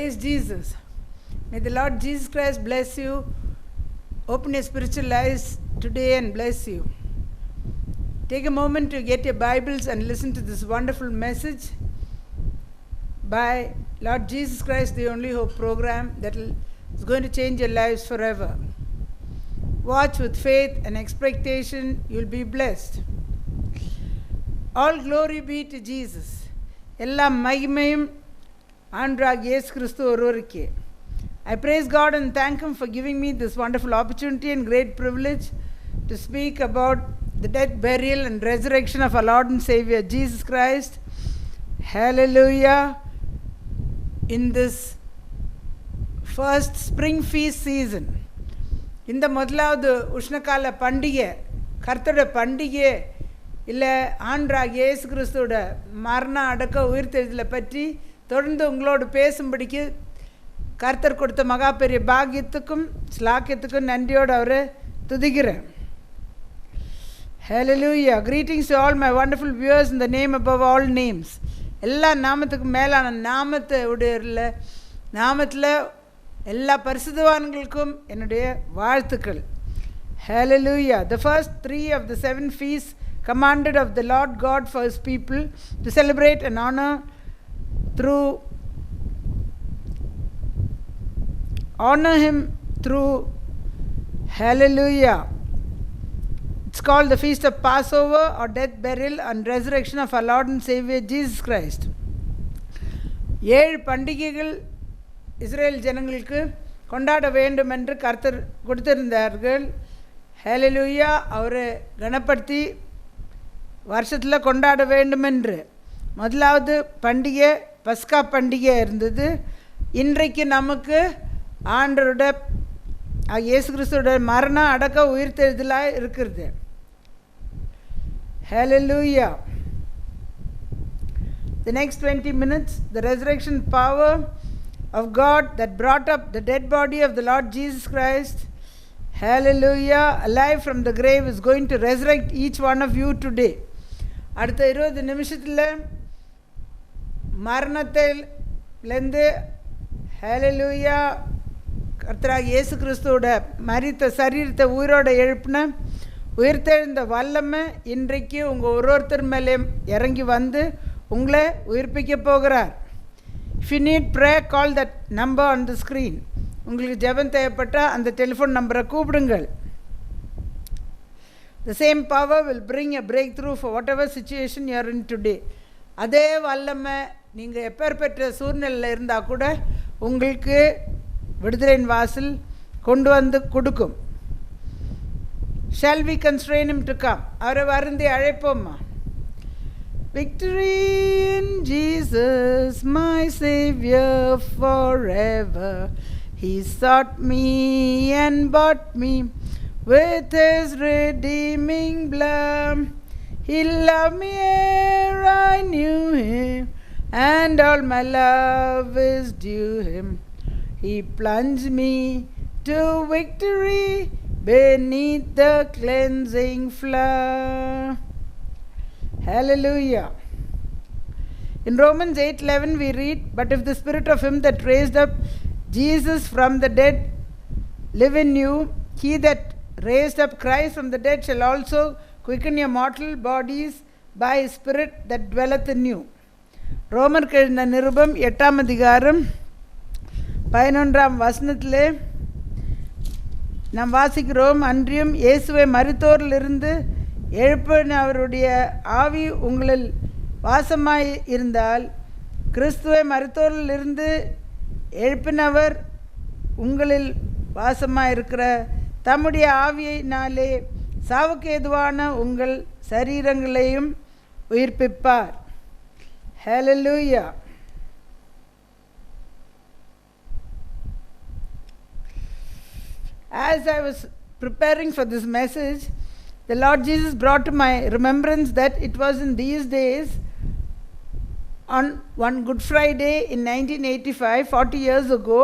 Praise Jesus. May the Lord Jesus Christ bless you. Open your spiritual eyes today and bless you. Take a moment to get your Bibles and listen to this wonderful message by Lord Jesus Christ, the Only Hope program that is going to change your lives forever. Watch with faith and expectation, you'll be blessed. All glory be to Jesus. எல்லா மகிமையும் ஆண்டவராகிய இயேசு கிறிஸ்து ஒருவருக்கே. I praise God and thank Him for giving me this wonderful opportunity and great privilege to speak about the death, burial and resurrection of our Lord and Savior Jesus Christ. Hallelujah. In this first spring feast season, இந்த முதலாவது உஷ்ணகால பண்டிகை, கர்த்தருடைய பண்டிகை இல்லை ஆண்டவராகிய இயேசு கிறிஸ்துவோட மரண அடக்க உயிர்த்தெழுதலை பற்றி தொடர்ந்து உங்களோடு பேசும்படிக்கு கர்த்தர் கொடுத்த மகா பெரிய பாக்கியத்துக்கும் ஸ்லாக்கியத்துக்கும் நன்றியோடு அவரை துதிக்கிறேன். Hallelujah. Greetings to all my wonderful viewers in the name above all names. எல்லா நாமத்துக்கும் மேலான நாமத்தை உடைய நாமத்தில் எல்லா பரிசுத்தவான்களுக்கும் என்னுடைய வாழ்த்துக்கள். Hallelujah. The first 3 of the 7 feasts commanded of the Lord God for His people to celebrate and honor Him through Hallelujah. It's called the Feast of Passover or Death, Burial and Resurrection of our Lord and Savior Jesus Christ. 7 பண்டிகைகள் Israel ஜனங்களுக்கு கொண்டாட வேண்டும் என்று கர்த்தர் கொடுத்திருந்தார்கள். ஹல்லேலூயா. அவரை கனப்படுத்தி வருஷத்தில் கொண்டாட வேண்டும் என்று முதலாவது பண்டிகை பஸ்கா பண்டிகை இருந்தது. இன்றைக்கு நமக்கு ஆண்டவரோட இயேசு கிறிஸ்துவோட மரணம் அடக்க உயிர்த்தெழுதலாக இருக்கிறது. Hallelujah. The next 20 minutes, the resurrection power of God that brought up the dead body of the Lord Jesus Christ, hallelujah, alive from the grave, is going to resurrect each one of you today. அடுத்த 20 நிமிஷத்தில் மரணத்திலேருந்து ஹல்லேலூயா கர்த்தராகிய இயேசு கிறிஸ்துவோட மரித்த சரீரத்தை உயிரோடு எழுப்பின உயிர்த்தெழுந்த வல்லமை இன்றைக்கு உங்கள் ஒருத்தர் மேலே இறங்கி வந்து உங்களை உயிர்ப்பிக்க போகிறார். If you need prayer, call that number on the screen. உங்களுக்கு ஜெபம் தேவைப்பட்டால் அந்த டெலிஃபோன் நம்பரை கூப்பிடுங்கள். The same power will bring a breakthrough for whatever situation you are in today. அதே வல்லமை நீங்கள் எப்பேற்பட்ட சூழ்நிலையில் இருந்தால் கூட உங்களுக்கு விடுதலையின் வாசல் கொண்டு வந்து கொடுக்கும். Shall we constrain Him to come? அவரை வருந்தி அழைப்போம்மா. Victory in Jesus, my Savior forever. He sought me and bought me with His redeeming blood. He loved me ere I knew Him, and all my love is due Him. He plunged me to victory beneath the cleansing flood. Hallelujah. In Romans 8:11 we read, "But if the spirit of Him that raised up Jesus from the dead live in you, He that raised up Christ from the dead shall also quicken your mortal bodies by His Spirit that dwelleth in you." ரோமர் எழுதின நிருபம் 8ஆம் அதிகாரம் 11ஆம் வசனத்திலே நாம் வாசிக்கிறோம், அன்றியும் இயேசுவை மரித்தோரிலிருந்து எழுப்பின அவருடைய ஆவி உங்களில் வாசமாய் இருந்தால், கிறிஸ்துவை மரித்தோரிலிருந்து எழுப்பினவர் உங்களில் வாசமாயிருக்கிற தம்முடைய ஆவியினாலே சாவுக்கு ஏதுவான உங்கள் சரீரங்களையும் உயிர்ப்பிப்பார். Hallelujah. As I was preparing for this message, the Lord Jesus brought to my remembrance that it was in these days, on one Good Friday in 1985, 40 years ago,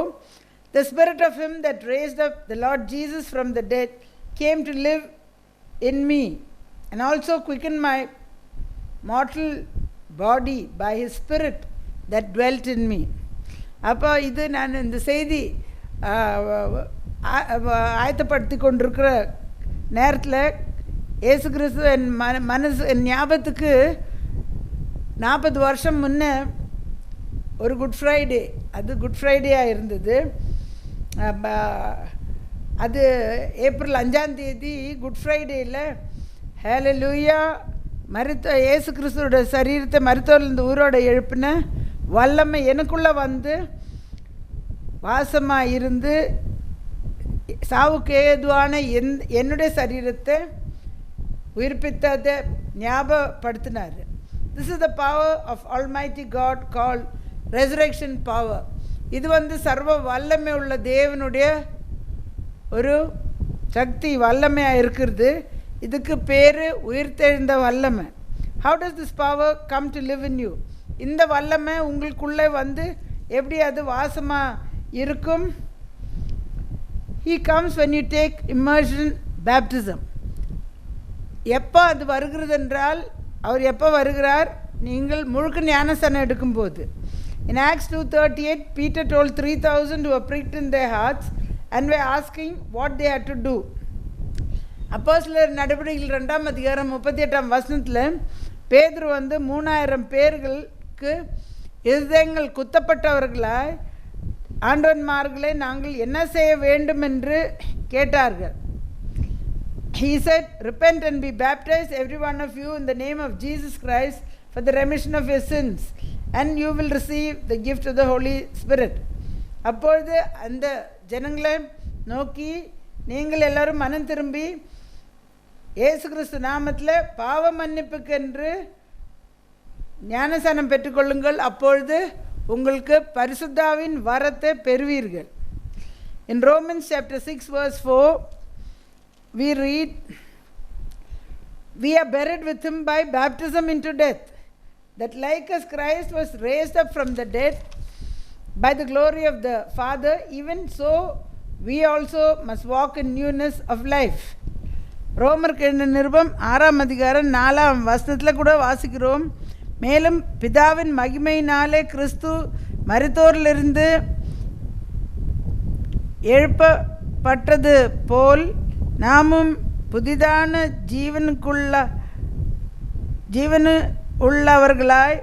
the Spirit of Him that raised up the Lord Jesus from the dead came to live in me and also quickened my mortal body by His Spirit that dwelt in me. அப்போ இது நான் இந்த செய்தி ஆயத்தப்படுத்தி கொண்டிருக்கிற நேரத்தில் இயேசு கிறிஸ்து என் மனசு என் ஞாபகத்துக்கு 40 வருஷம் முன்னே ஒரு குட் ஃப்ரைடே, அது குட் ஃப்ரைடேயாக இருந்தது. அது ஏப்ரல் 5ஆம் தேதி குட் ஃப்ரைடேயில் ஹல்லேலூயா இயேசு கிறிஸ்துவோட சரீரத்தை மரித்தோர்லேருந்து உயிரோட எழுப்பின வல்லமை எனக்குள்ளே வந்து வாசமாக இருந்து சாவுக்கு ஏதுவான என்னுடைய சரீரத்தை உயிர்ப்பித்ததை ஞாபகப்படுத்தினார். This is the power of Almighty God called resurrection power. இது வந்து சர்வ வல்லமை உள்ள தேவனுடைய ஒரு சக்தி, வல்லமையாக இருக்கிறது. இதுக்கு பேர் உயிர்த்தெழுந்த வல்லமை. How does this power come to live in you? இந்த வல்லமை உங்களுக்குள்ளே வந்து எப்படி அது வாசமாக இருக்கும்? He comes when you take immersion baptism. எப்போ அது வருகிறது என்றால், அவர் எப்போ வருகிறார்? நீங்கள் முழுக்க ஞானஸ்நானம் எடுக்கும்போது. In Acts 2:38, Peter told 3,000 who were pricked in their hearts and were asking what they had to do. அப்போஸ்தலர் நடவடிக்கைகள் 2ஆம் அதிகாரம் 38ஆம் வசனத்தில் பேதுரு வந்து 3000 பேர்களுக்கு இருதயங்கள் குத்தப்பட்டவர்களாய், ஆண்டவன்மார்களே நாங்கள் என்ன செய்ய வேண்டும் என்று கேட்டார்கள். He said, repent and be baptized every one of you in the name of Jesus Christ for the remission of your sins and you will receive the gift of the Holy Spirit. அப்பொழுது அந்த ஜனங்களை நோக்கி, நீங்கள் எல்லாரும் மனம் திரும்பி இயேசு கிறிஸ்து நாமத்தில் பாவ மன்னிப்புக்கென்று ஞானஸ்நானம் பெற்றுக்கொள்ளுங்கள், அப்பொழுது உங்களுக்கு பரிசுத்தாவின் வரத்தை பெறுவீர்கள். In Romans chapter 6 verse 4 we read, we are buried with him by baptism into death, that like as Christ was raised up from the dead by the glory of the Father, even so we also must walk in newness of life. ரோமருக்கு எழுதின நிருபம் 6ஆம் அதிகாரம் 4ஆம் வசனத்தில் கூட வாசிக்கிறோம், மேலும் பிதாவின் மகிமையினாலே கிறிஸ்து மரித்தோரிலிருந்து எழுப்பப்பட்டது போல் நாமும் புதிதான ஜீவனு உள்ளவர்களாய்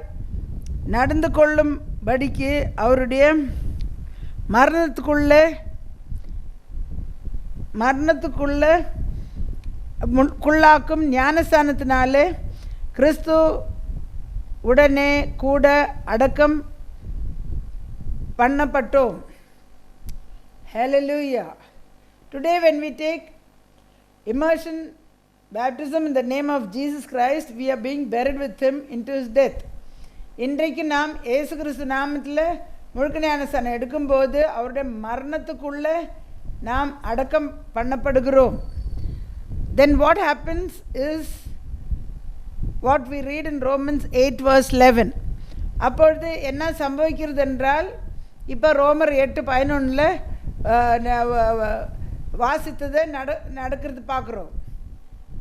நடந்து கொள்ளும்படிக்கு அவருடைய மரணத்துக்குள்ளாக்கும் ஞானஸ்நானத்தினாலே கிறிஸ்து உடனே கூட அடக்கம் பண்ணப்பட்டோம். Hallelujah. Today when we take immersion baptism in the name of Jesus Christ, we are being buried with him into his death. இன்றைக்கு நாம் இயேசு கிறிஸ்து நாமத்தில் முழுக்க ஞானஸ்நானம் எடுக்கும்போது அவருடைய மரணத்துக்குள்ளே நாம் அடக்கம் பண்ணப்படுகிறோம். Then what happens is what we read in Romans 8 verse 11. அப்பொழுது என்ன சம்பவிக்கிறது என்றால், இப்போ ரோமர் 8:11 வாசித்ததை நடக்கிறது பார்க்குறோம்.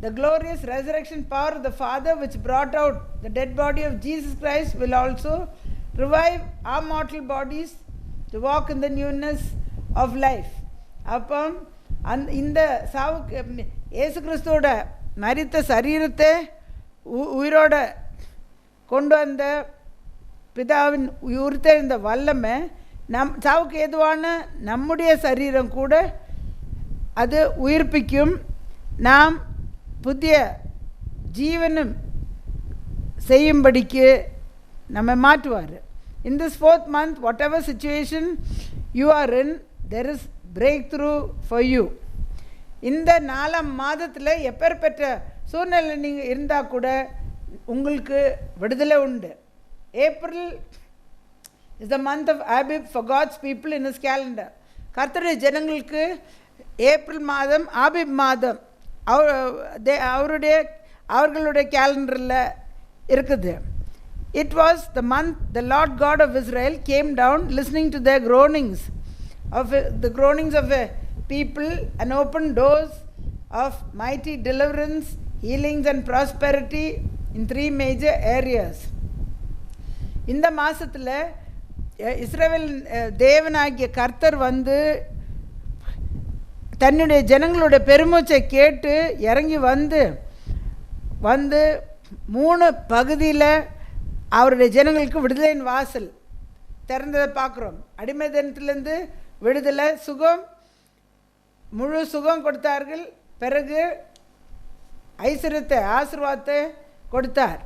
The glorious resurrection power of the Father which brought out the dead body of Jesus Christ will also revive our mortal bodies to walk in the newness of life. அப்போ இந்த சாவுக்கு இயேசு கிறிஸ்துவோட மரித்த சரீரத்தை உயிரோட கொண்டு வந்த பிதாவின் உயிர்த்தெழுந்த வல்லமை சாவுக்கு ஏதுவான நம்முடைய சரீரம் கூட அது உயிர்ப்பிக்கும், நாம் புதிய ஜீவனம் செய்யும்படிக்கு நம்ம மாற்றுவார். In this 4th month, whatever situation you are in, there is breakthrough for you. இந்த 4ஆம் மாதத்தில் எப்பேற்பட்ட சூழ்நிலை நீங்கள் இருந்தால் கூட உங்களுக்கு விடுதலை உண்டு. April is the month of Abib for God's people in his calendar. கர்த்தருடைய ஜனங்களுக்கு ஏப்ரல் மாதம் ஆபிப் மாதம் அவர்களுடைய கேலண்டரில் இருக்குது. It was the month the Lord God of Israel came down listening to their groanings of the groanings of a people and opened doors of mighty deliverance, healings and prosperity in 3 major areas. இந்த மாதத்தில் இஸ்ரவேல் தேவனாகிய கர்த்தர் வந்து தன்னுடைய ஜனங்களுடைய பெருமூச்சை கேட்டு இறங்கி வந்து 3 பகுதியில் அவருடைய ஜனங்களுக்கு விடுதலையின் வாசல் திறந்ததை பார்க்குறோம். அடிமை தினத்திலேருந்து விடுதலை, சுகம், முழு சுகம் கொடுத்தார்கள். பிறகு ஐஸ்வர்யத்தை, ஆசீர்வாதத்தை கொடுத்தார்.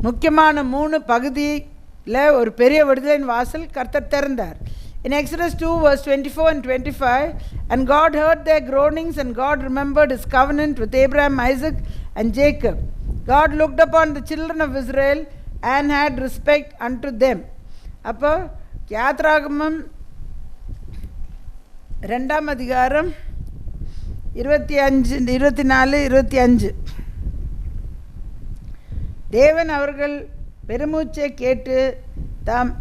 முக்கியமான 3 பகுதியில் ஒரு பெரிய விடுதலையின் வாசல் கர்த்தர் திறந்தார். In Exodus 2 verse 24 and 25, and God heard their groanings, and God remembered his covenant with Abraham, Isaac and Jacob. God looked upon the children of Israel and had respect unto them. அப்போ யாத்ராகமம் 2ஆம் அதிகாரம் 25, 24, 25. தேவன் அவர்கள் பெருமூச்சை கேட்டு தாம்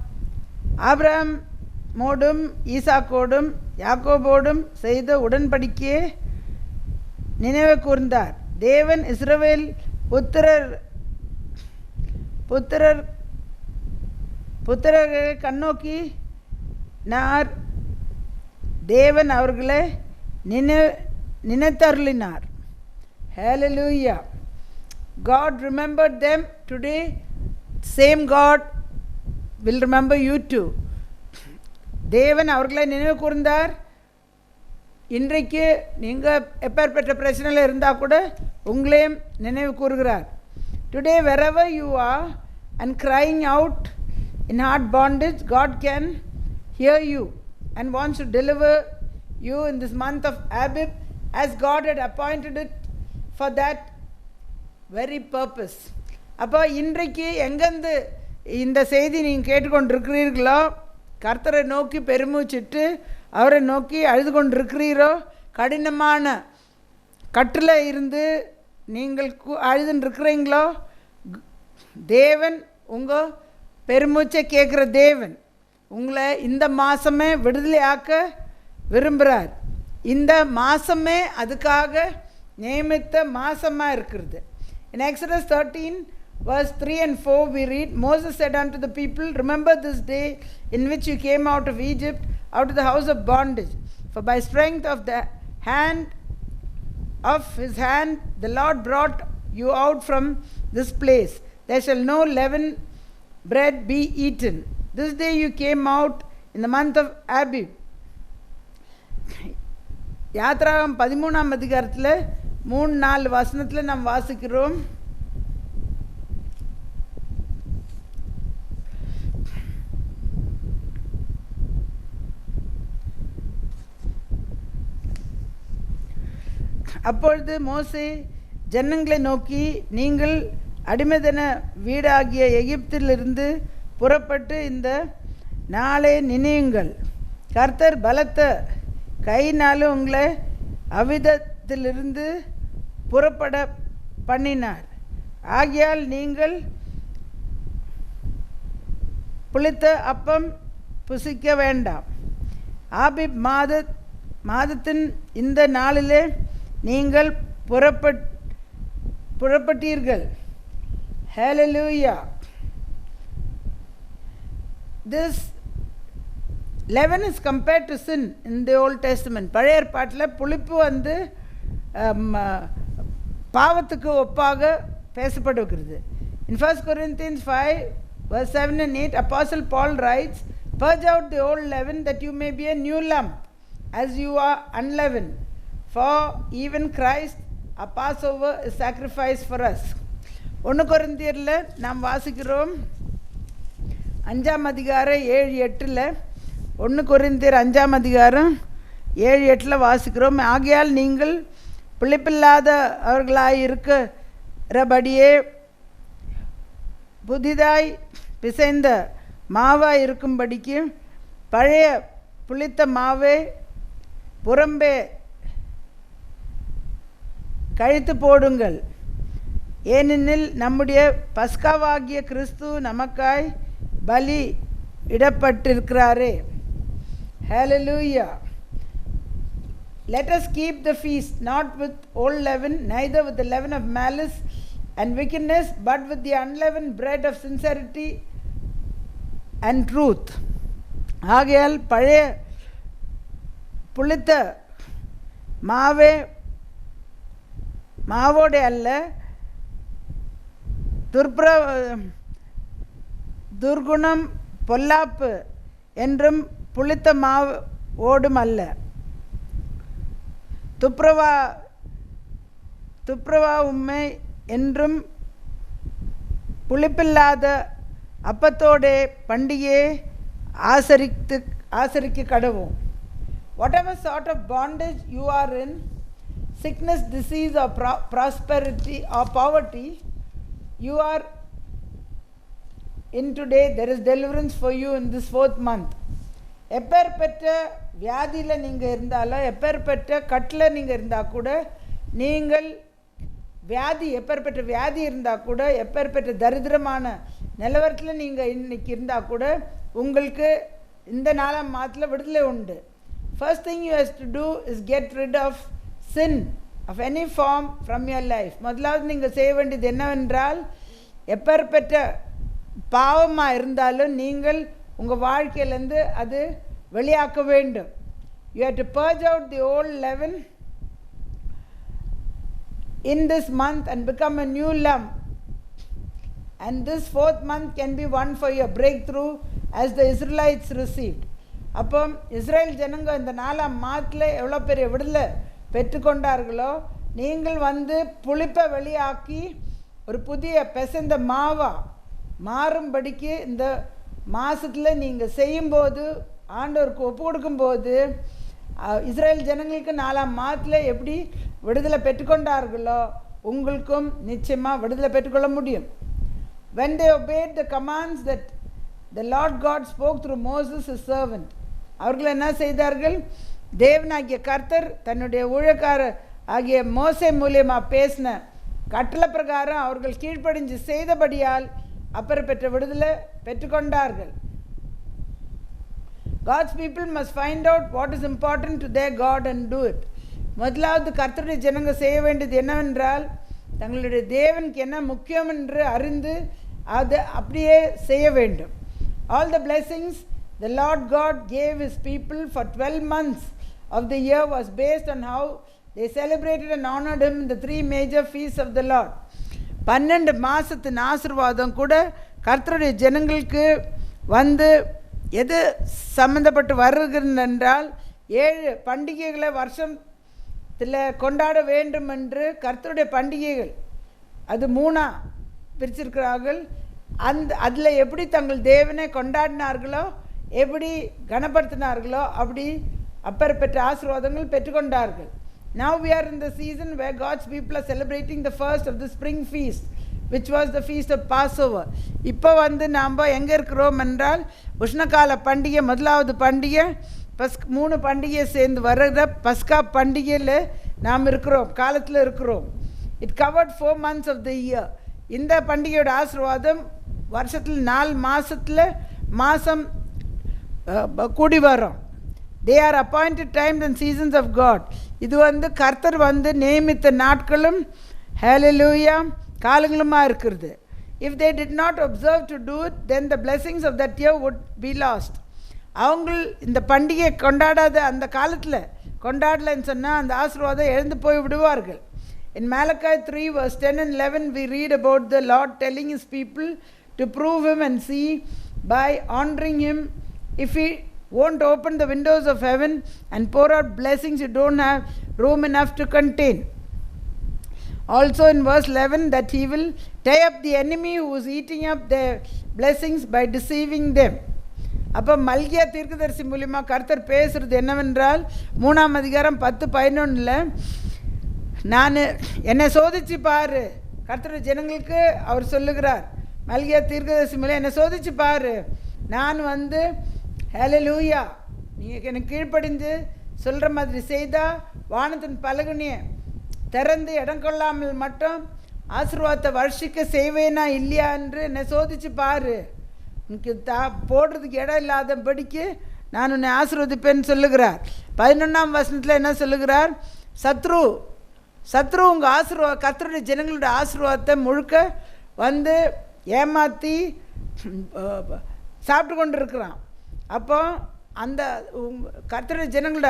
ஆபிரகாமோடும் ஈசாக்கோடும் யாக்கோபோடும் செய்த உடன்படிக்கையை நினைவு கூர்ந்தார். தேவன் இஸ்ரவேல் புத்திரர்களை கண்ணோக்கி நார். தேவன் அவர்களை நினைத்தருளினார். Hallelujah. God remembered them. Today same God will remember you too. தேவன் அவர்களை நினைவு கூர்ந்தார். இன்றைக்கு நீங்கள் எப்பேற்பட்ட பிரச்சனையில் இருந்தால் கூட உங்களையும் நினைவு கூறுகிறார். Today wherever you are and crying out in hard bondage, God can hear you and wants to deliver you in this month of Abib, as God had appointed it for that very purpose. அப்போ இன்றைக்கு எங்கேருந்து இந்த செய்தி நீங்கள் கேட்டுக்கொண்டிருக்கிறீர்களோ, கர்த்தரை நோக்கி பெருமூச்சிட்டு அவரை நோக்கி அழுது கொண்டிருக்கிறீரோ, கடினமான கட்டில் இருந்து நீங்கள் அழுதுன்றிருக்கிறீங்களோ, தேவன் உங்கள் பெருமூச்சை கேட்குற தேவன் உங்களை இந்த மாதமே விடுதலை ஆக்க விரும்புகிறார். இந்த மாதமே அதுக்காக நியமித்த மாதமாக இருக்கிறது. In Exodus 13 verse 3 and 4 we read, Moses said unto the people, remember this day in which you came out of Egypt, out of the house of bondage. For by strength of his hand the Lord brought you out from this place. There shall no leavened bread be eaten. This day you came out in the month of Abib. யாத்ராகம் 13ஆம் அதிகாரத்தில் 3-4 வசனத்தில் நாம் வாசிக்கிறோம். அப்பொழுது மோசே ஜனங்களை நோக்கி, நீங்கள் அடிமைதன வீடாகிய எகிப்திலிருந்து புறப்பட்டு இந்த நாளை நினையுங்கள். கர்த்தர் பலத்த கையினாலும் உங்களை அவ்விதத்திலிருந்து புறப்பட பண்ணினார். ஆகையால் நீங்கள் புளித்த அப்பம் புசிக்க வேண்டாம். ஆபிப் மாதத்தின் இந்த நாளிலே நீங்கள் புறப்பட்டீர்கள். Hallelujah. This leaven is compared to sin in the Old Testament. பழைய ஏற்பாட்டில் புளிப்பு வந்து பாவத்துக்கு ஒப்பாக பேசப்படுகிறது. In 1 Corinthians 5 verse 7 and 8, Apostle Paul writes, purge out the old leaven that you may be a new lump, as you are unleavened. For even Christ, a Passover, is sacrificed for us. 1 கொரிந்தியரில் நாம் வாசிக்கிறோம் 5ஆம் அதிகாரம் 7-8. 1 கொரிந்தியர் 5ஆம் அதிகாரம் 7-8 வாசிக்கிறோம். ஆகையால் நீங்கள் பிழைப்பில்லாத அவர்களாய் இருக்கிறபடியே புதிதாய் பிசைந்த மாவாய் இருக்கும்படிக்கு பழைய புளித்த மாவை புறம்பே கழித்து போடுங்கள். ஏனெனில் நம்முடைய பஸ்காவாகிய கிறிஸ்து நமக்காய் பலி இடப்பட்டிருக்கிறாரே. Hallelujah. Let us keep the feast not with old leaven, neither with the leaven of malice and wickedness, but with the unleavened bread of sincerity and truth. ஆகையால் பழைய புளித்த மாவோடே அல்ல, துர்குணம் பொல்லாப்பு என்றும் புளித்த மாவோடும் அல்ல, துப்புரவா உண்மை என்றும் புளிப்பில்லாத அப்பத்தோடே பண்டிகையை ஆசரிக்க கடவும். Whatever sort of bondage you are in, sickness, disease or prosperity or poverty, you are in today, there is deliverance for you in this 4th month. எப்பேற்பட்ட வியாதியில் நீங்கள் இருந்தாலும், எப்பேற்பட்ட கட்டில் நீங்கள் இருந்தால் கூட, நீங்கள் எப்பேற்பட்ட வியாதி இருந்தால் கூட, எப்பேற்பட்ட தரித்திரமான நிலவரத்தில் நீங்கள் இன்னைக்கு இருந்தால் கூட உங்களுக்கு இந்த 4ஆம் மாதத்தில் விடுதலை உண்டு. First thing you have to do is get rid of sin of any form from your life. முதலாவது நீங்கள் செய்ய வேண்டியது என்னவென்றால், எப்பேற்பட்ட பாவமாக இருந்தாலும் நீங்கள் உங்கள் வாழ்க்கையிலேருந்து அது வெளியாக்க வேண்டும். You have to purge out the old leaven in this month and become a new lump. And this 4th month can be one for your breakthrough as the Israelites received. அப்போ இஸ்ரேல் ஜனங்க இந்த 4ஆம் மாதத்தில் எவ்வளோ பெரிய விடுதலை பெற்றுக்கொண்டார்களோ, நீங்கள் புளிப்பை வெளியாக்கி ஒரு புதிய பெசந்த மாவா மாறும்படிக்கு இந்த மாதத்தில் நீங்கள் செய்யும்போது, ஆண்டவருக்கு ஒப்பு கொடுக்கும்போது, இஸ்ரேல் ஜனங்களுக்கு 4ஆம் மாதத்தில் எப்படி விடுதலை பெற்றுக்கொண்டார்களோ உங்களுக்கும் நிச்சயமாக விடுதலை பெற்றுக்கொள்ள முடியும். When they obeyed the commands that the Lord God spoke through Moses his servant, அவர்கள் என்ன செய்தார்கள்? தேவனாகிய கர்த்தர் தன்னுடைய ஊழியக்காரர் ஆகிய மோசே மூலியமாக பேசின கட்டளை பிரகாரம் அவர்கள் கீழ்ப்படிஞ்சு செய்தபடியால் அப்பேற்பட்ட விடுதலை பெற்றுக்கொண்டார்கள். God's people must find out what is important to their God and do it. முதலாவது கர்த்தருடைய ஜனங்க செய்ய வேண்டியது என்னவென்றால், தங்களுடைய தேவனுக்கு என்ன முக்கியம் என்று அறிந்து அதை அப்படியே செய்ய வேண்டும். All the blessings the Lord God gave his people for 12 months of the year was based on how they celebrated and honored him in the 3 major feasts of the Lord. 12 மாதத்தின் ஆசீர்வாதம் கூட கர்த்தருடைய ஜனங்களுக்கு எது சம்பந்தப்பட்டு வருகிறது என்றால், 7 பண்டிகைகளை வருஷத்தில் கொண்டாட வேண்டும் என்று கர்த்தருடைய பண்டிகைகள் அது 3 பிரிச்சிருக்கிறார்கள். அதில் எப்படி தங்கள் தேவனை கொண்டாடினார்களோ, எப்படி கனப்படுத்தினார்களோ, அப்பேற்பட்ட ஆசீர்வாதங்கள் பெற்றுக்கொண்டார்கள். Now we are in the season where God's people are celebrating the first of the spring feast, which was the feast of Passover. இப்போ நாம் எங்கே இருக்கிறோம் என்றால், உஷ்ணகால பண்டிகை முதலாவது பண்டிகை, 3 பண்டிகையை சேர்ந்து வர்ற பஸ்கா பண்டிகையில் நாம் இருக்கிறோம், காலத்தில் இருக்கிறோம். It covered 4 months of the year. இந்த பண்டிகையோட ஆசீர்வாதம் வருஷத்தில் 4 மாதம் கூடி வரும். They are appointed times and seasons of God. இது கர்த்தர் நியமித்த நாட்களும் ஹalleluya காலங்களுமா இருக்கிறது. If they did not observe to do it, then the blessings of that year would be lost. அவங்க இந்த பண்டிகையை கொண்டாடாத அந்த காலத்தில் கொண்டாடலன்னு சொன்னால் அந்த ஆசீர்வாதம் எழுந்து போய் விடுவார்கள். In Malachi 3 verse 10 and 11 we read about the Lord telling his people to prove him and see by honoring him. If he won't open the windows of heaven and pour out blessings you don't have room enough to contain. Also in verse 11 that he will tie up the enemy who is eating up their blessings by deceiving them. அப்போ மல்கியா தீர்க்கதரிசி மூலியமாக கர்த்தர் பேசுகிறது என்னவென்றால், 3ஆம் அதிகாரம் 10-11 நான் என்னை சோதிச்சு பாரு, கர்த்தருடைய ஜனங்களுக்கு அவர் சொல்லுகிறார். மல்கியா தீர்க்கதரிசி மூலம் என்னை சோதிச்சு பாரு, நான் ஹalleluya நீங்கள் எனக்கு கீழ்ப்படிந்து சொல்கிற மாதிரி செய்தால் வானத்தின் பலகனியை திறந்து இடம் கொள்ளாமல் மட்டும் ஆசீர்வாதத்தை வருஷிக்க செய்வேனா இல்லையா என்று என்னை சோதிச்சு பாரு, உனக்கு போடுறதுக்கு இடம் இல்லாதபடிக்கு நான் உன்னை ஆசீர்வதிப்பேன்னு சொல்லுகிறார். 11ஆம் வசனத்தில் என்ன சொல்லுகிறார்? சத்ரு உங்கள் கர்த்தருடைய ஜனங்களுடைய ஆசீர்வாதத்தை முழுக்க ஏமாற்றி சாப்பிட்டு கொண்டு இருக்கிறான். அப்போ அந்த கர்த்தருடைய ஜனங்களோட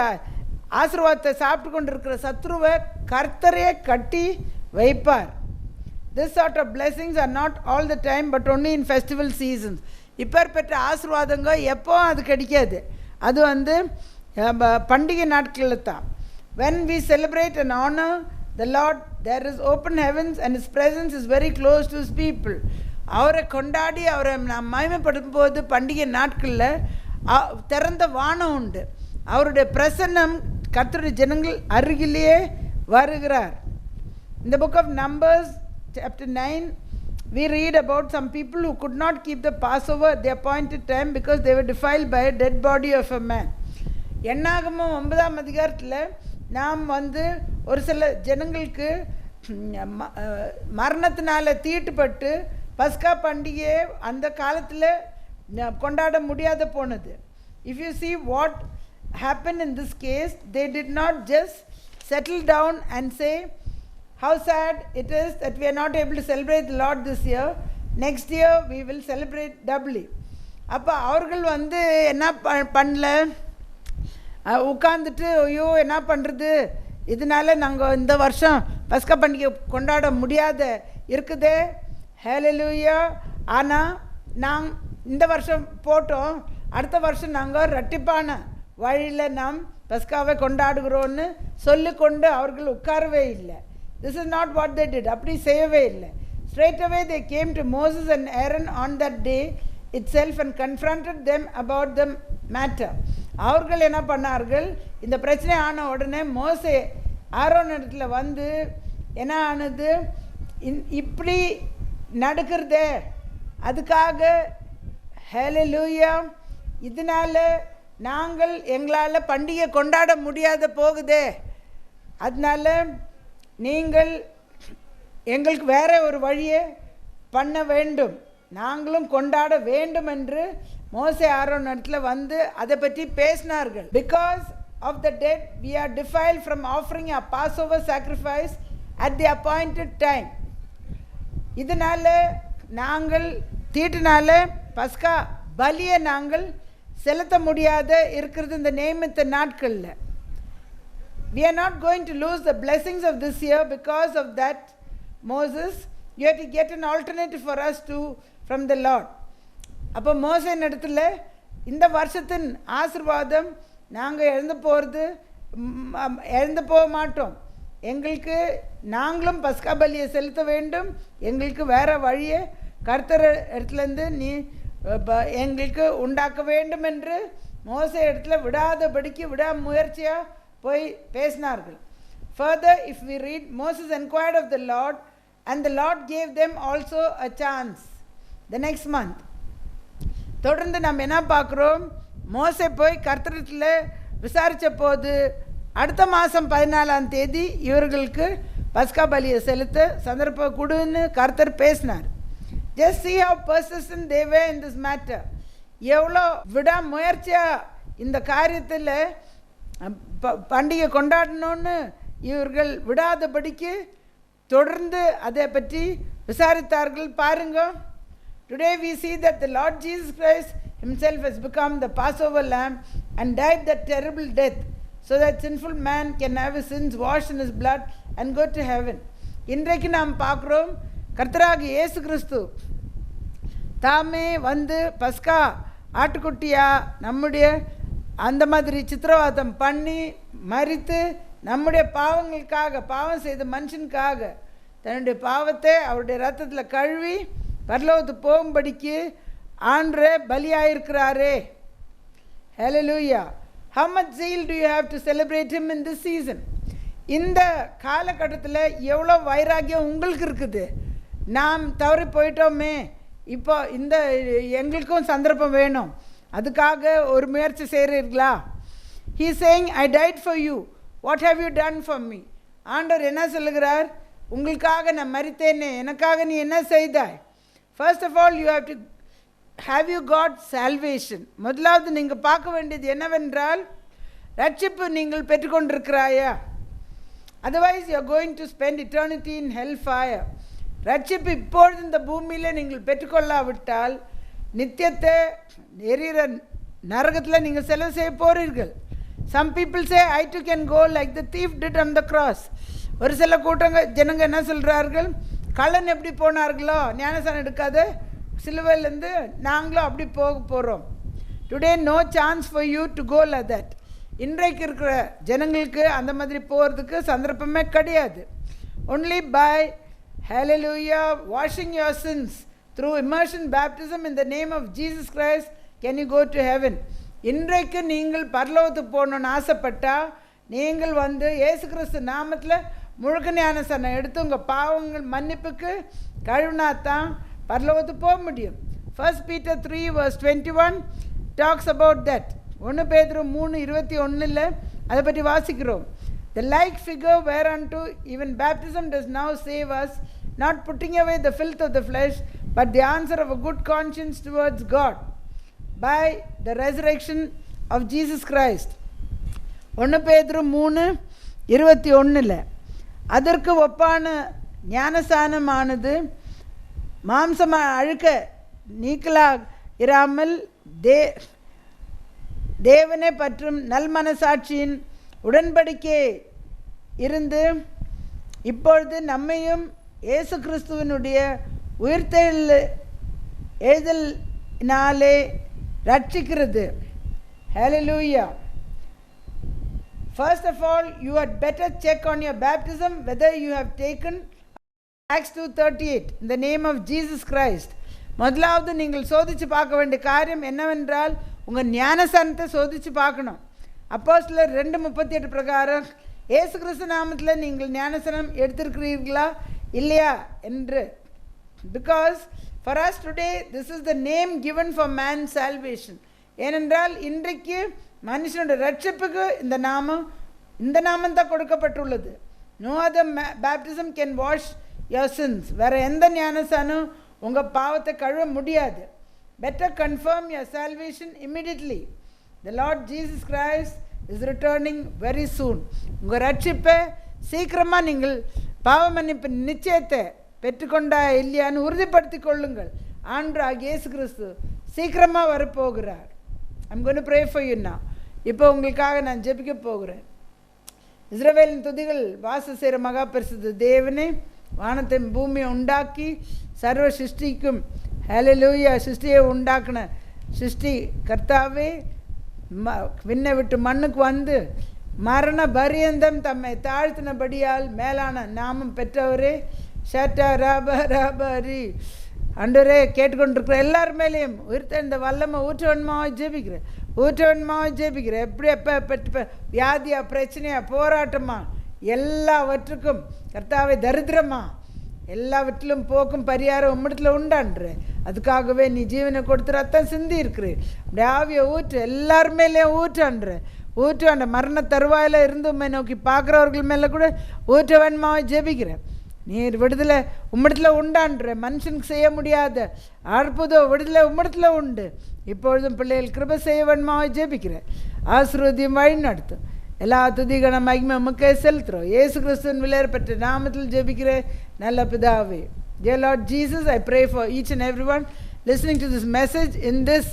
ஆசீர்வாதத்தை சாப்பிட்டு கொண்டு இருக்கிற சத்ருவை கர்த்தரே கட்டி வைப்பார். This sort of blessings are not all the time but only in festival seasons. இப்பேற்பட்ட ஆசீர்வாதங்க எப்போ அது கிடைக்காது, அது வந்து பண்டிகை நாட்களில் தான். When we celebrate and honor the Lord, there is open heavens and His presence is very close to His people. அவரை கொண்டாடி அவரை நாம் மகிமைப்படுத்தும் போது பண்டிகை நாட்களில் திறந்த வானம் உண்டு. அவருடைய பிரசன்னம் கர்த்தருடைய ஜனங்கள் அருகிலேயே வருகிறார். In the book of Numbers chapter 9 we read about some people who could not keep the Passover at the appointed time because they were defiled by a dead body of a man. என்னாகமம் 9ஆம் அதிகாரத்தில் நாம் வந்து ஒரு சில ஜனங்களுக்கு மரணத்தினால தீட்டுப்பட்டு பஸ்கா பண்டிகையை அந்த காலத்தில் கொண்டாட முடியாத போனது. If you see what happened in this case, they did not just settle down and say how sad it is that we are not able to celebrate the Lord this year, next year we will celebrate doubly. அப்போ அவர்கள் வந்து என்ன பண்ணல, உட்காந்துட்டு ஐயோ என்ன பண்ணுறது, இதனால நாங்கள் இந்த வருஷம் பஸ்கா பண்டிகை கொண்டாட முடியாத இருக்குதே, ஹல்லேலூயா, ஆனால் நாங்கள் இந்த வருஷம் போட்டோம், அடுத்த வருஷம் நாங்கள் இரட்டிப்பான வழியில் நாம் பஸ்காவை கொண்டாடுகிறோன்னு சொல்லிக்கொண்டு அவர்கள் உட்காரவே இல்லை. This is not what they did. அப்படி செய்யவே இல்லை. Straight away they came to Moses and Aaron on that day itself and confronted them about the matter. அவர்கள் என்ன பண்ணார்கள், இந்த பிரச்சனை ஆன உடனே மோசே ஆரோன் இடத்துல வந்து என்ன ஆனது, இப்படி நடக்கிறதே, அதுக்காக ஹல்லேலூயா, இதனால நாங்கள் எங்களால் பண்டிகை கொண்டாட முடியாத போகுதே, அதனால நீங்கள் எங்களுக்கு வேற ஒரு வழியை பண்ண வேண்டும், நாங்களும் கொண்டாட வேண்டும் என்று மோசே ஆரோன் இடத்துல வந்து அதை பற்றி பேசினார்கள். Because of the dead we are defiled from offering a Passover sacrifice at the appointed time. இதனால நாங்கள் தீட்டுனால பஸ்கா பலியை நாங்கள் செலுத்த முடியாத இருக்கிறது இந்த நியமித்த நாட்களில். We are not going to lose the blessings of this year because of that, Moses. You have to get an alternative for us to from the Lord. அப்போ மோசேன் இடத்துல இந்த வருஷத்தின் ஆசீர்வாதம் நாங்கள் இழந்து போக மாட்டோம், எங்களுக்கு நாங்களும் பஸ்கா பலியை செலுத்த வேண்டும், எங்களுக்கு வேறு வழியை கர்த்தர் இடத்துலேருந்து நீ எங்களுக்கு உண்டாக்க வேண்டும் என்று மோசே இடத்துல விடாதபடிக்கு விடாமுயற்சியாக போய் பேசினார்கள். Further, if we read, Moses inquired of the Lord and the Lord gave them also a chance the next month. தொடர்ந்து நம்ம என்ன பார்க்குறோம், மோசே போய் கர்த்தரிடத்தில் விசாரித்த போது அடுத்த மாதம் 14ஆம் தேதி இவர்களுக்கு பஸ்கா பலியை செலுத்த சந்தர்ப்பம் கொடுன்னு கர்த்தர் பேசினார். Just see how persistent they were in this matter. எவ்வளோ விடாமுயற்சியாக இந்த காரியத்தில் பண்டிகை கொண்டாடணும்னு இவர்கள் விடாதபடிக்கு தொடர்ந்து அதை பற்றி விசாரித்தார்கள். பாருங்க, today we see that the Lord Jesus Christ himself has become the Passover lamb and died that terrible death so that sinful man can have his sins washed in his blood and go to heaven. இன்றைக்கு நாம் பார்க்குறோம், கர்த்தராக இயேசு கிறிஸ்து தாமே வந்து பஸ்கா ஆட்டுக்குட்டியா நம்முடைய அந்த மாதிரி சித்திரவாதம் பண்ணி மரித்து நம்முடைய பாவங்களுக்காக, பாவம் செய்த மனுஷனுக்காக தன்னுடைய பாவத்தை அவருடைய ரத்தத்தில் கழுவி பரலோகத்துக்கு போகும்படிக்கு ஆண்டவரே பலியாயிருக்கிறாரே. ஹல்லேலூயா. How much zeal do you have to celebrate him in this season? இந்த காலகட்டத்தில் எவ்வளோ வைராக்கியம் உங்களுக்கு இருக்குது. நாம் தவறி போயிட்டோமே, இப்போ இந்த எங்களுக்கும் சந்தர்ப்பம் வேணும், அதுக்காக ஒரு முயற்சி செய்கிறீர்களா? He is saying, I died for you. What have you done for me? ஆண்டவர் என்ன சொல்லுகிறார், உங்களுக்காக நான் மரித்தேனே, எனக்காக நீ என்ன செய்தாய்? First of all, you have you got salvation. முதலாவது நீங்கள் பார்க்க வேண்டியது என்னவென்றால், ரட்சிப்பு நீங்கள் பெற்றுக்கொண்டிருக்கிறாயா? Otherwise you are going to spend eternity in hell fire. ரட்சிப்பு இப்பொழுது இந்த பூமியில் நீங்கள் பெற்றுக்கொள்ளாவிட்டால் நித்தியத்தை எரிகிற நரகத்தில் நீங்கள் செலவு செய்ய போகிறீர்கள். Some people say I too can go like the thief did on the cross. ஒரு சில ஜனங்க என்ன சொல்கிறார்கள், கள்ளன் எப்படி போனார்களோ ஞானசானம் எடுக்காத சிலுவையிலேருந்து நாங்களும் அப்படி போக போகிறோம். Today no chance for you to go like that. இன்றைக்கு இருக்கிற ஜனங்களுக்கு அந்த மாதிரி போகிறதுக்கு சந்தர்ப்பமே கிடையாது. ஒன்லி பை ஹalleluya washing your sins through immersion baptism in the name of Jesus Christ can you go to heaven. இன்றைக்கு நீங்கள் பரலோகத்துக்கு போகணுன்னு ஆசைப்பட்டால் நீங்கள் இயேசு கிறிஸ்து நாமத்தில் முழுக்க ஞானஸ்நானம் எடுத்து உங்கள் பாவங்கள் மன்னிப்புக்கு கழுவினாத்தான் பரலோகத்துக்கு போக முடியும். 1 Peter 3:21 talks about that. 1 Pedro 3:21 அதை பற்றி வாசிக்கிறோம். The like figure whereunto even baptism does now save us, not putting away the filth of the flesh, but the answer of a good conscience towards God by the resurrection of Jesus Christ. 1 Pedro 3:21 அதற்கு ஒப்பான ஞானஸ்நானமானது மாம்சமா அழுக்க நீக்கலாக இராமல் தேவனை பற்றும் நல் மனசாட்சியின் உடன்படிக்கை இருந்து இப்பொழுது நம்மையும் இயேசு கிறிஸ்துவனுடைய உயிர்த்தெழுதலினாலே ரட்சிக்கிறது. ஹalleluya. First of all, you had better check on your baptism whether you have taken Acts 2:38 in the name of Jesus Christ. முதலாவது நீங்கள் சோதித்து பார்க்க வேண்டிய காரியம் என்னவென்றால் உங்கள் ஞானஸ்நானத்தை சோதித்து பார்க்கணும். அப்போஸ்தலர் 2:38 பிரகாரம் இயேசு கிறிஸ்து நாமத்தில் நீங்கள் ஞானஸ்நானம் எடுத்திருக்கிறீர்களா இல்லையா என்று. Because for us today this is the name given for man salvation. ஏனென்றால் இன்றைக்கு மனுஷனுடைய ரட்சிப்புக்கு இந்த நாமம் தான் கொடுக்கப்பட்டுள்ளது. No other baptism can wash your sins. வேறு எந்த ஞானஸ்நானம் உங்கள் பாவத்தை கழுவ முடியாது. Better confirm your salvation immediately. The Lord Jesus Christ is returning very soon. உங்கள் ரட்சிப்பை சீக்கிரமாக நீங்கள் பாவ மன்னிப்பு நிச்சயத்தை பெற்றுக்கொண்டா இல்லையான்னு உறுதிப்படுத்தி கொள்ளுங்கள். ஆண்டவராகிய இயேசு கிறிஸ்து சீக்கிரமாக வரப்போகிறார். I'm going to pray for you now. இப்போ உங்களுக்காக நான் ஜெபிக்க போகிறேன். இஸ்ரவேலின் துதிகள் வாச செய்கிற மகா பரிசுத்த தேவனே, வானத்தை பூமியை உண்டாக்கி சர்வ சிருஷ்டிக்கும் ஹalleluya சிருஷ்டியை உண்டாக்குன சிருஷ்டி கர்த்தாவே, விண்ணை விட்டு மண்ணுக்கு மரண பரியந்தம் தம்மை தாழ்த்தினபடியால் மேலான நாமம் பெற்றவரே, ஷட்டா ராப ராபரி அண்டரே, கேட்டுக்கொண்டிருக்கிற எல்லார் மேலேயும் உயிர்த்தெழுந்த வல்லமை ஊற்றவன்மாவை ஜெபிக்கிறேன். எப்படி எப்போ வியாதியா பிரச்சனையா போராட்டமா எல்லாவற்றுக்கும் கர்த்தாவே தரித்திரமா எல்லாவற்றிலும் போக்கும் பரிகாரம் உம்மிடத்தில் உண்டான்ற. அதுக்காகவே நீ ஜீவனை கொடுத்து ரத்தம் சிந்தி இருக்கிறேன். அப்படி ஆவியை ஊற்று, எல்லார் மேலேயும் ஊற்று அந்த மரண தருவாயில் இருந்து உண்மை நோக்கி பார்க்குறவர்கள் மேலே கூட ஊற்ற வேணுமாவை ஜெபிக்கிறேன். நீர் விடுதலை உம்மிடத்தில் உண்டான்ற. மனுஷனுக்கு செய்ய முடியாத அற்புதம் விடுதலை உம்மிடத்தில் உண்டு. இப்பொழுதும் பிள்ளைகள் கிருபை செய்ய வேணுமாவை ஜெபிக்கிறேன். ஆசீர்வதியும் வழி நடத்தும். எல்லா துதிகன மகிமை உமக்கே செலுத்துகிறோம். இயேசு கிறிஸ்துவின் விலையேற பெற்ற நாமத்தில் ஜெபிக்கிறேன் நல்ல பிதாவே. Dear Lord Jesus, I pray for each and everyone listening to this message in this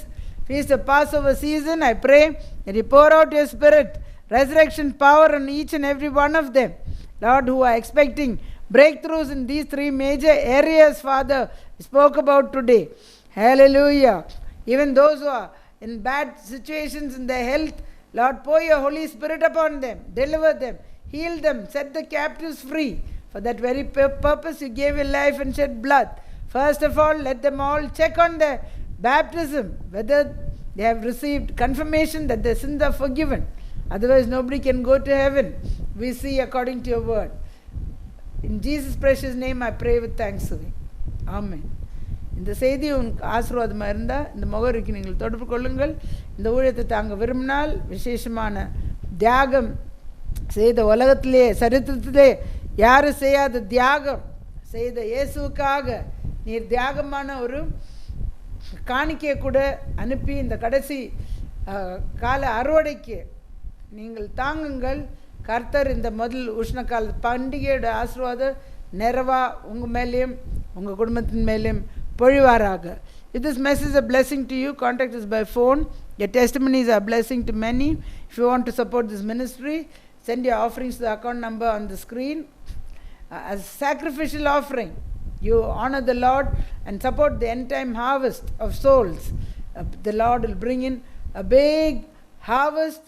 feast of Passover season. I pray that you pour out your spirit, resurrection power on each and every one of them, Lord, who are expecting breakthroughs in these three major areas, Father, we spoke about today. Hallelujah. Even those who are in bad situations in their health, Lord, pour your Holy Spirit upon them, deliver them, heal them, set the captives free. For that very purpose you gave your life and shed blood. First of all, let them all check on their baptism, whether they have received confirmation that their sins are forgiven. Otherwise, nobody can go to heaven. We see according to your word. In Jesus' precious name, I pray with thanksgiving. Amen. இந்த செய்தி உங்களுக்கு ஆசீர்வாதமாக இருந்தால் இந்த முகவரிக்கு நீங்கள் தொடர்பு கொள்ளுங்கள். இந்த ஊழியத்தை தாங்க விரும்பினால் விசேஷமான தியாகம் செய்த உலகத்திலே சரித்திரத்திலே யாரும் செய்யாத தியாகம் செய்த இயேசுவுக்காக நீர் தியாகமான ஒரு காணிக்கையை கூட அனுப்பி இந்த கடைசி கால அறுவடைக்கு நீங்கள் தாங்குங்கள். கர்த்தர் இந்த முதல் உஷ்ணக்கால பண்டிகையோட ஆசீர்வாதம் நிறைவா உங்கள் மேலேயும் உங்கள் குடும்பத்தின் மேலேயும் பொழிவாராக. If this message is a blessing to you, contact us by phone Your testimonies are a blessing to many. If you want to support this ministry, send your offerings to the account number on the screen. As sacrificial offering, you honor the Lord and support the end time harvest of souls. The Lord will bring in a big harvest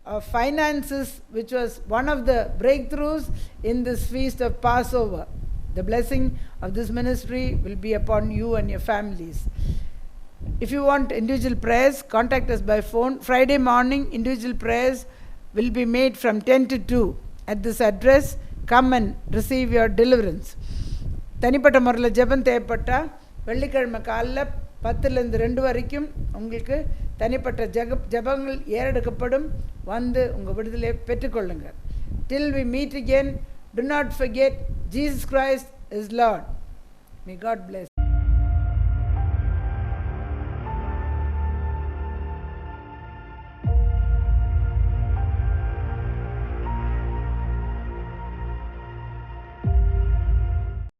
of finances, which was one of the breakthroughs in this feast of Passover. The blessing of this ministry will be upon you and your families. If you want individual prayers, contact us by phone. Friday morning, individual prayers will be made from 10 to 2 at this address. Come and receive your deliverance. தனிப்பட்ட முறையில் ஜெபம் தேவைப்பட்டா வெள்ளிக்கிழமை காலைல 10லேருந்து 2 வரைக்கும் உங்களுக்கு தனிப்பட்ட ஜெபங்கள் ஏறெடுக்கப்படும். வந்து உங்கள் விடுதலை பெற்றுக்கொள்ளுங்க. Till we meet again, do not forget Jesus Christ is Lord. May God bless.